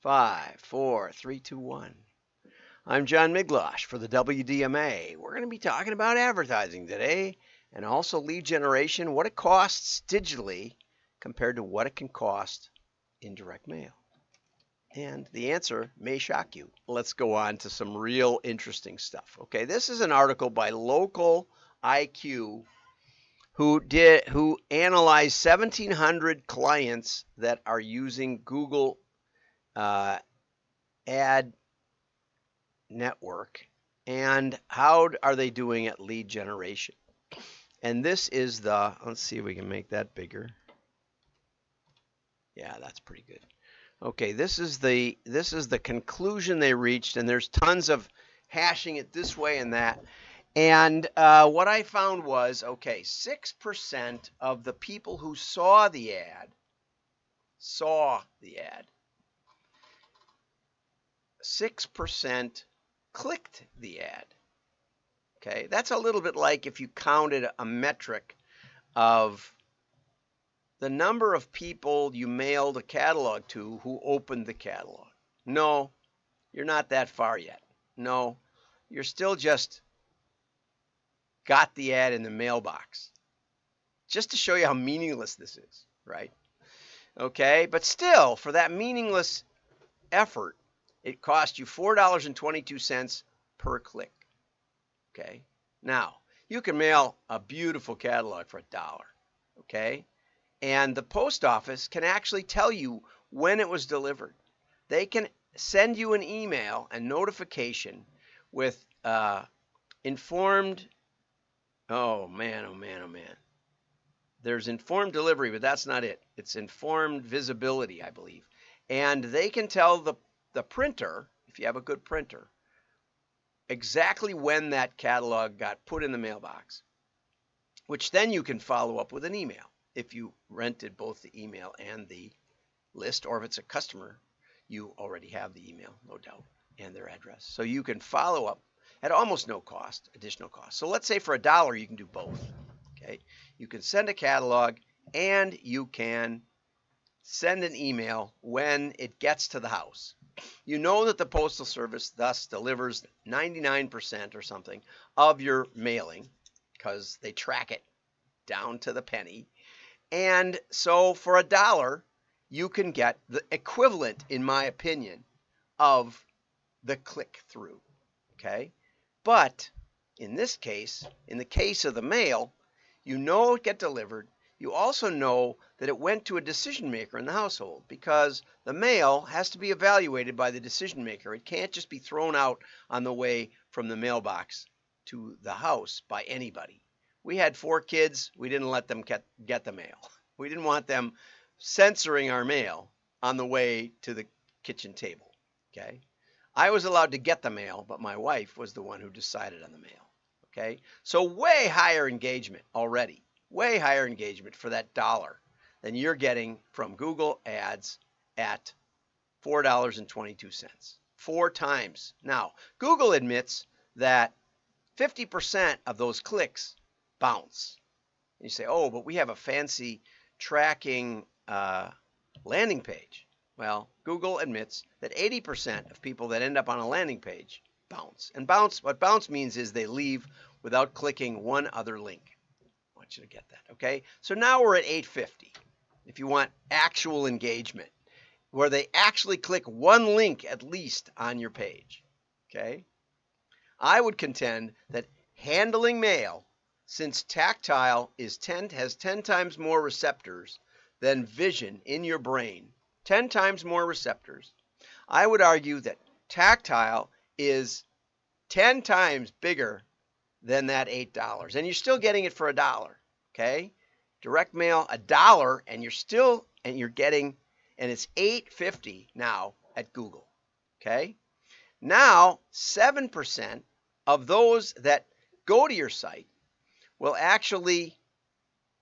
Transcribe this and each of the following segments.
5, 4, 3, 2, 1. I'm John Miglosh for the WDMA. We're going to be talking about advertising today and also lead generation, what it costs digitally compared to what it can cost in direct mail. And the answer may shock you. Let's go on to some real interesting stuff. Okay, this is an article by Local IQ who analyzed 1,700 clients that are using Google ad network and how are they doing at lead generation. And this is the, let's see if we can make that bigger. Yeah, that's pretty good. Okay, this is the conclusion they reached, and there's tons of hashing it this way and that. And what I found was, okay, 6% of the people who saw the ad, 6% clicked the ad. Okay, that's a little bit like if you counted a metric of the number of people you mailed a catalog to who opened the catalog. No, you're not that far yet. No, you're still just got the ad in the mailbox. Just to show you how meaningless this is, right? Okay, but still, for that meaningless effort, it cost you $4.22 per click. Okay, now you can mail a beautiful catalog for $1. Okay, and the post office can actually tell you when it was delivered. They can send you an email and notification with informed, oh man. There's informed delivery, but that's not it. It's informed visibility, I believe. And they can tell the printer, if you have a good printer, exactly when that catalog got put in the mailbox, which then you can follow up with an email. If you rented both the email and the list, or if it's a customer, you already have the email, no doubt, and their address. So you can follow up at almost no cost, additional cost. So let's say for $1, you can do both. Okay, you can send a catalog and you can send an email when it gets to the house. You know that the Postal Service thus delivers 99% or something of your mailing because they track it down to the penny. And so for $1, you can get the equivalent, in my opinion, of the click through. Okay, but in this case, in the case of the mail, you know it get delivered. You also know that it went to a decision maker in the household because the mail has to be evaluated by the decision maker. It can't just be thrown out on the way from the mailbox to the house by anybody. We had 4 kids. We didn't let them get the mail. We didn't want them censoring our mail on the way to the kitchen table. Okay, I was allowed to get the mail, but my wife was the one who decided on the mail. Okay, so way higher engagement already. Way higher engagement for that $1 than you're getting from Google Ads at $4.22. 4 times. Now, Google admits that 50% of those clicks bounce. And you say, oh, but we have a fancy tracking landing page. Well, Google admits that 80% of people that end up on a landing page bounce. And what bounce means is they leave without clicking one other link. I want you to get that, okay? So now we're at 850. If you want actual engagement, where they actually click one link at least on your page, okay? I would contend that handling mail, since tactile has 10 times more receptors than vision in your brain, 10 times more receptors, I would argue that tactile is 10 times bigger than that $8. And you're still getting it for $1, okay? Direct mail, $1, and you're getting, and it's $8.50 now at Google, okay? Now, 7% of those that go to your site will actually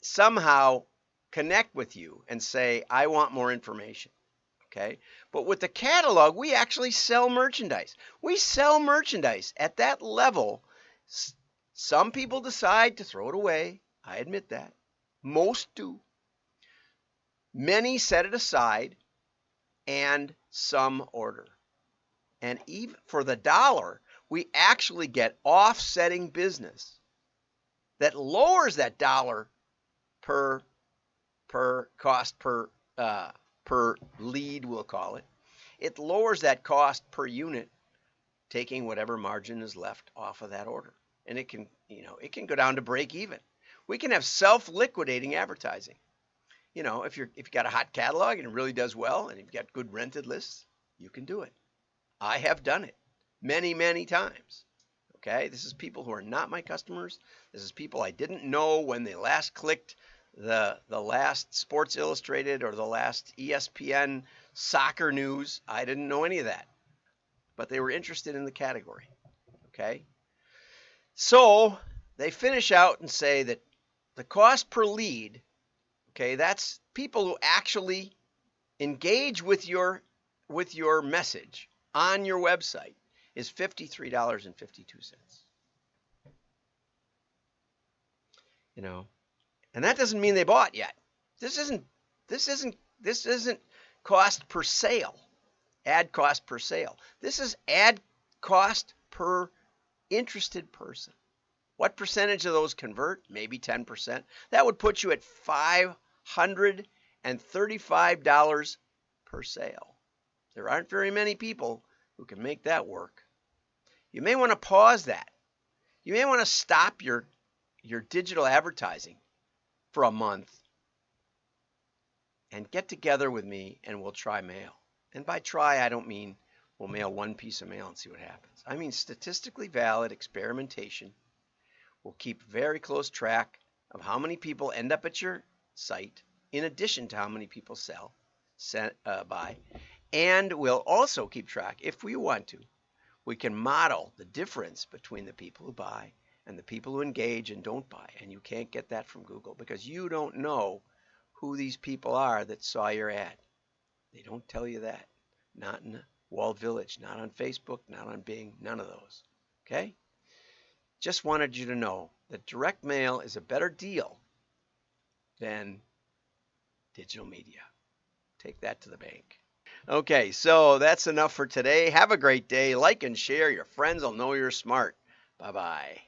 somehow connect with you and say, I want more information. Okay, but with the catalog, we actually sell merchandise. We sell merchandise at that level. Some people decide to throw it away. I admit that. Most do. Many set it aside and some order. And even for the dollar, we actually get offsetting business that lowers that dollar per cost per lead, we'll call it. It lowers that cost per unit, taking whatever margin is left off of that order. And it can, it can go down to break even. We can have self-liquidating advertising. If you've got a hot catalog and it really does well and you've got good rented lists, you can do it. I have done it many, many times. Okay, this is people who are not my customers. This is people I didn't know when they last clicked the last Sports Illustrated or the last ESPN soccer news. I didn't know any of that, but they were interested in the category. Okay, so they finish out and say that the cost per lead, okay, that's people who actually engage with your message on your website, is $53.52. And that doesn't mean they bought yet. This isn't cost per sale, ad cost per sale. This is ad cost per interested person. What percentage of those convert? Maybe 10%. That would put you at $535 per sale. There aren't very many people who can make that work. You may want to pause that. You may want to stop your digital advertising for a month and get together with me and we'll try mail. And by try, I don't mean we'll mail one piece of mail and see what happens. I mean statistically valid experimentation. We'll keep very close track of how many people end up at your site in addition to how many people buy. And we'll also keep track, if we want to, we can model the difference between the people who buy and the people who engage and don't buy. And you can't get that from Google because you don't know who these people are that saw your ad. They don't tell you that. Not in Walled Village, not on Facebook, not on Bing, none of those. Okay? Just wanted you to know that direct mail is a better deal than digital media. Take that to the bank. Okay, so that's enough for today. Have a great day. Like and share. Your friends will know you're smart. Bye-bye.